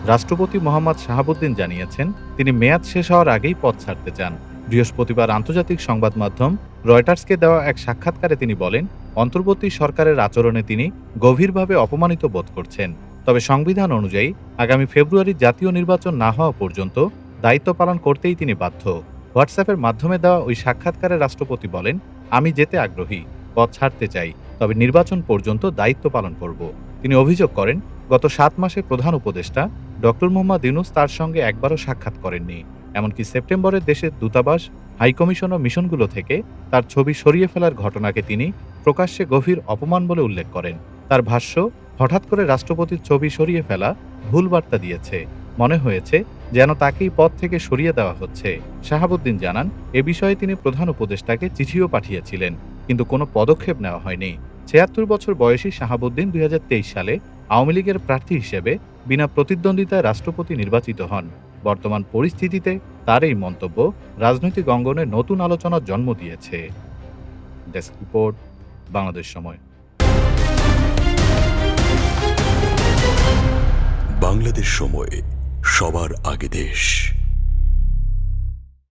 রাষ্ট্রপতি মোহাম্মদ শাহাবুদ্দিন জানিয়েছেন তিনি মেয়াদ শেষ হওয়ার আগেই পদ ছাড়তে চান। বৃহস্পতিবার আন্তর্জাতিক সংবাদ মাধ্যম রয়টার্সকে দেওয়া এক সাক্ষাৎকারে তিনি বলেন, অন্তর্বর্তী সরকারের আচরণে তিনি গভীরভাবে অপমানিত বোধ করছেন। তবে সংবিধান অনুযায়ী আগামী ফেব্রুয়ারি জাতীয় নির্বাচন না হওয়া পর্যন্ত দায়িত্ব পালন করতেই তিনি বাধ্য। হোয়াটসঅ্যাপের মাধ্যমে দেওয়া ওই সাক্ষাৎকারে রাষ্ট্রপতি বলেন, আমি যেতে আগ্রহী, পদ ছাড়তে চাই, তবে নির্বাচন পর্যন্ত দায়িত্ব পালন করব। তিনি অভিযোগ করেন, গত 7 মাসে প্রধান উপদেষ্টা ডক্টর মোহাম্মদ ইউনূস তার সঙ্গে একবারও সাক্ষাৎ করেননি। এমনকি সেপ্টেম্বরে দেশের দূতাবাস, হাইকমিশন ও মিশনগুলো থেকে তার ছবি সরিয়ে ফেলার ঘটনাকে তিনি প্রকাশ্যে গভীর অপমান বলে উল্লেখ করেন। তার ভাষ্য, হঠাৎ করে রাষ্ট্রপতির ছবি সরিয়ে ফেলা ভুল বার্তা দিয়েছে, মনে হয়েছে যেন তাকেই পদ থেকে সরিয়ে দেওয়া হচ্ছে। শাহাবুদ্দিন জানান, এ বিষয়ে তিনি প্রধান উপদেষ্টাকে চিঠিও পাঠিয়েছিলেন, কিন্তু কোনো পদক্ষেপ নেওয়া হয়নি। ৭৬ বছর বয়সী শাহাবুদ্দিন ২০২৩ সালে আওয়ামী লীগের প্রার্থী হিসেবে বিনা প্রতিদ্বন্দ্বিতায় রাষ্ট্রপতি নির্বাচিত হন। বর্তমান পরিস্থিতিতে তার এই মন্তব্য রাজনৈতিক অঙ্গনে নতুন আলোচনার জন্ম দিয়েছে। ডেস্ক রিপোর্ট, বাংলাদেশ সময়। বাংলাদেশ সময়, সবার আগে দেশ।